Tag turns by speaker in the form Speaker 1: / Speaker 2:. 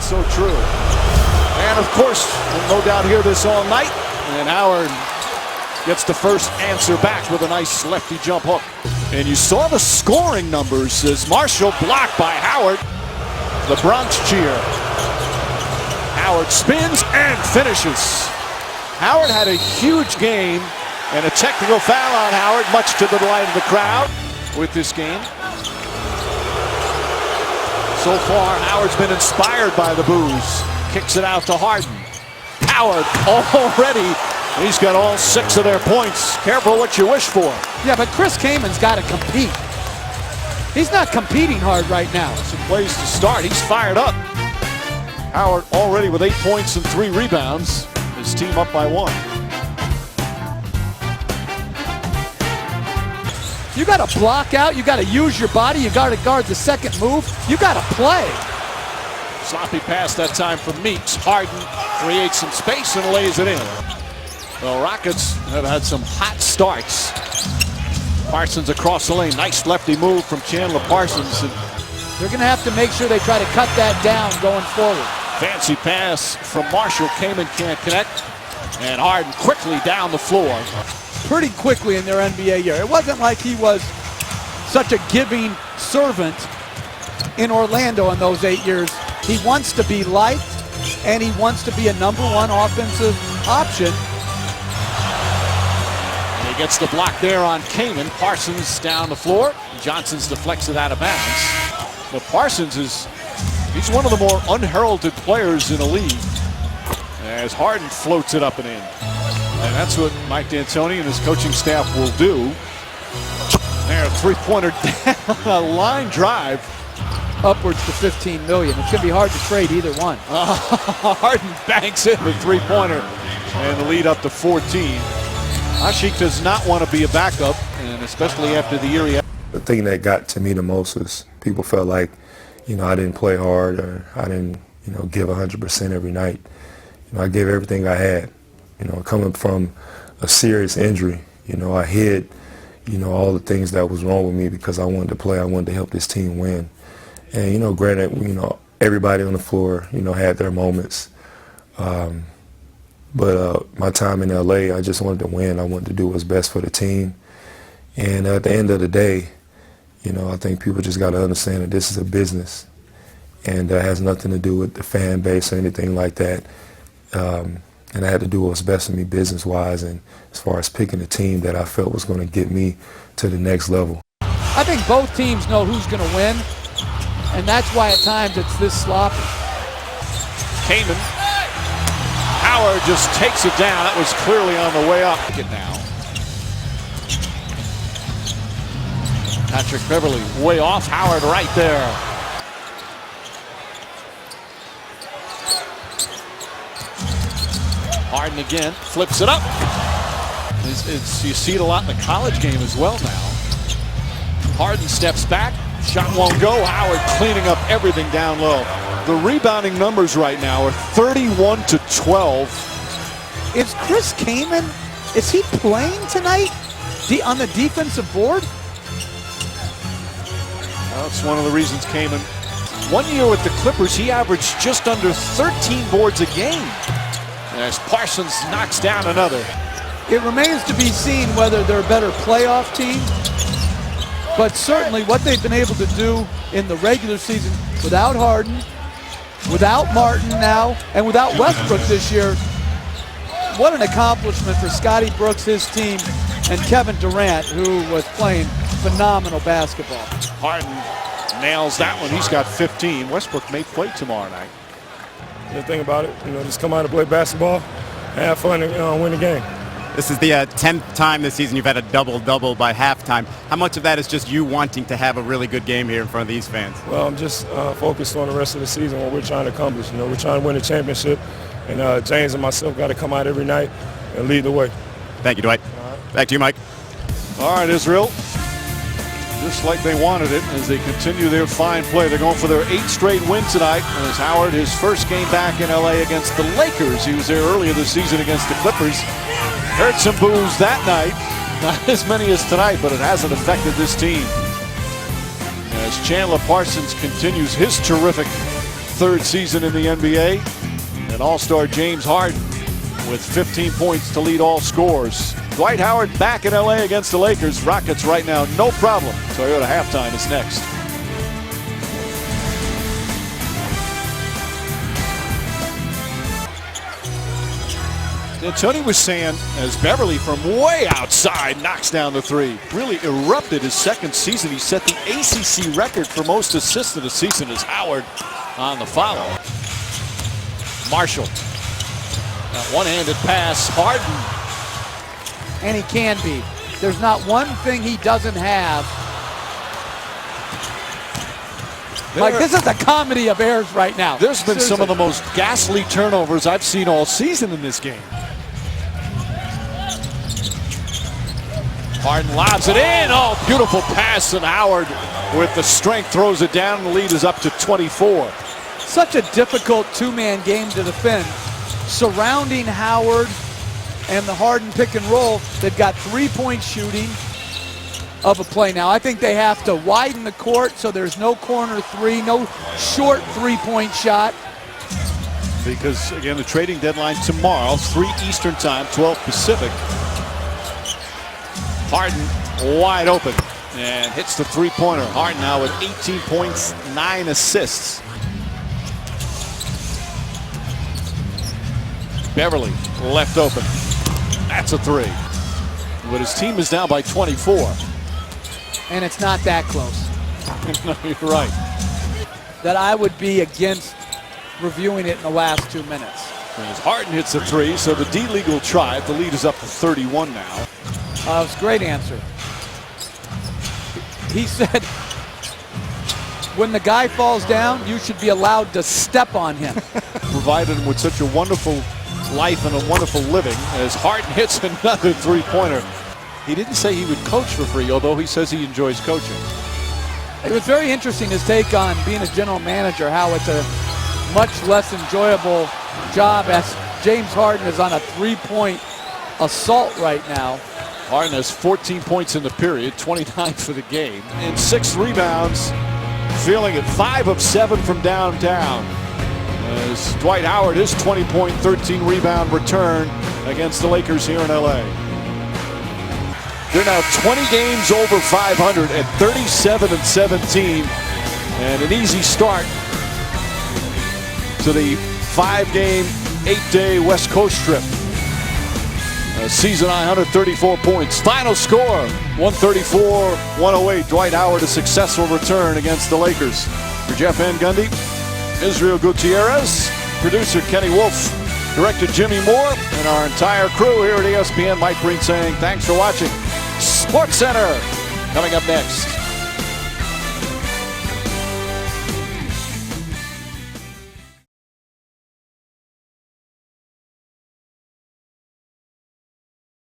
Speaker 1: so true. And of course, we'll no doubt hear this all night. And Howard gets the first answer back with a nice lefty jump hook. And you saw the scoring numbers as Marshall blocked by Howard. The Bronx cheer. Howard spins and finishes. Howard had a huge game and a technical foul on Howard, much to the delight of the crowd with this game. So far, Howard's been inspired by the boos. Kicks it out to Harden. Howard already, he's got all 6 of their points. Careful what you wish for.
Speaker 2: Yeah, but Chris Kamen's got to compete. He's not competing hard right now.
Speaker 1: Some plays to start. He's fired up. Howard already with 8 points and 3 rebounds. His team up by 1.
Speaker 2: You got to block out. You got to use your body. You got to guard the second move. You got to play.
Speaker 1: Sloppy pass that time from Meeks. Harden creates some space and lays it in. The Rockets have had some hot starts. Parsons across the lane. Nice lefty move from Chandler Parsons.
Speaker 2: They're going to have to make sure they try to cut that down going forward.
Speaker 1: Fancy pass from Marshall. Kaman can't connect. And Harden quickly down the floor.
Speaker 2: Pretty quickly in their NBA year. It wasn't like he was such a giving servant in Orlando in those 8 years. He wants to be liked, and he wants to be a #1 offensive option.
Speaker 1: And he gets the block there on Kaman. Parsons down the floor. Johnson's deflects it out of bounds. But Parsons he's one of the more unheralded players in the league as Harden floats it up and in. And that's what Mike D'Antoni and his coaching staff will do. There, a three-pointer down, a line drive.
Speaker 2: Upwards to $15 million. It's going to be hard to trade either one.
Speaker 1: Harden banks in the three-pointer and the lead up to 14. Asik does not want to be a backup, and especially after the year he had.
Speaker 3: The thing that got to me the most was people felt like, I didn't play hard or I didn't, give 100% every night. I gave everything I had. Coming from a serious injury, I hid, all the things that was wrong with me because I wanted to play. I wanted to help this team win. And, granted, everybody on the floor, had their moments. But my time in L.A., I just wanted to win. I wanted to do what's best for the team. And at the end of the day, I think people just got to understand that this is a business. And that has nothing to do with the fan base or anything like that. And I had to do what's best for me business-wise and as far as picking a team that I felt was going to get me to the next level.
Speaker 2: I think both teams know who's going to win, and that's why at times it's this sloppy.
Speaker 1: Kaman. Howard just takes it down. That was clearly on the way up. Now. Patrick Beverly way off. Howard right there. Harden again, flips it up. You see it a lot in the college game as well now. Harden steps back, shot won't go. Howard cleaning up everything down low. The rebounding numbers right now are 31 to 12.
Speaker 2: Is Chris Kaman, is he playing tonight on the defensive board?
Speaker 1: Well, that's one of the reasons Kaman. 1 year with the Clippers, he averaged just under 13 boards a game. As Parsons knocks down another.
Speaker 2: It remains to be seen whether they're a better playoff team, but certainly what they've been able to do in the regular season without Harden, without Martin now, and without Westbrook this year, what an accomplishment for Scotty Brooks, his team, and Kevin Durant, who was playing phenomenal basketball.
Speaker 1: Harden nails that one. He's got 15. Westbrook may play tomorrow night.
Speaker 4: The thing about it, just come out and play basketball and have fun and win the game.
Speaker 5: This is the 10th time this season you've had a double-double by halftime. How much of that is just you wanting to have a really good game here in front of these fans?
Speaker 4: Well, I'm just focused on the rest of the season, what we're trying to accomplish. We're trying to win a championship, and James and myself got to come out every night and lead the way.
Speaker 5: Thank you, Dwight. Back to you, Mike.
Speaker 1: All right, Israel. Just like they wanted it as they continue their fine play. They're going for their 8th straight win tonight. As Howard, his first game back in L.A. against the Lakers. He was there earlier this season against the Clippers. Heard some boos that night. Not as many as tonight, but it hasn't affected this team. As Chandler Parsons continues his terrific third season in the NBA. And All-Star James Harden with 15 points to lead all scores. Dwight Howard back in LA against the Lakers. Rockets right now, no problem. Toyota halftime is next. And Tony was saying, as Beverly from way outside knocks down the three. Really erupted his second season. He set the ACC record for most assists in a season as Howard on the follow. Marshall. That one-handed pass. Harden.
Speaker 2: And he can be. There's not one thing he doesn't have. Like, this is a comedy of errors right now.
Speaker 1: There's been some of the most ghastly turnovers I've seen all season in this game. Harden lobs it in. Oh, beautiful pass, and Howard with the strength throws it down. The lead is up to 24.
Speaker 2: Such a difficult two-man game to defend. Surrounding Howard and the Harden pick and roll, they've got three-point shooting of a play now. I think they have to widen the court so there's no corner three, no short three-point shot.
Speaker 1: Because, again, the trading deadline tomorrow, 3 Eastern time, 12 Pacific. Harden wide open and hits the three-pointer. Harden now with 18 points, 9 assists. Beverly left open. That's a three. But his team is down by 24.
Speaker 2: And it's not that close.
Speaker 1: No, you're right.
Speaker 2: That I would be against reviewing it in the last 2 minutes.
Speaker 1: As Harden hits a three, so the D-League will try it. The lead is up to 31 now.
Speaker 2: It's a great answer. He said, when the guy falls down, you should be allowed to step on him.
Speaker 1: Provided him with such a wonderful life and a wonderful living as Harden hits another three-pointer. He didn't say he would coach for free, although he says he enjoys coaching.
Speaker 2: It was very interesting, his take on being a general manager, how it's a much less enjoyable job as James Harden is on a three-point assault right now.
Speaker 1: Harden has 14 points in the period, 29 for the game, and 6 rebounds, feeling it 5 of 7 from downtown. As Dwight Howard, his 20-point, 13-rebound return against the Lakers here in LA. They're now 20 games over 500 at 37-17, and an easy start to the 5-game, 8-day West Coast trip. Season high 134 points. Final score 134-108. Dwight Howard, a successful return against the Lakers. For Jeff Van Gundy, Israel Gutierrez, producer Kenny Wolf, director Jimmy Moore, and our entire crew here at ESPN, Mike Breen saying thanks for watching. SportsCenter coming up next.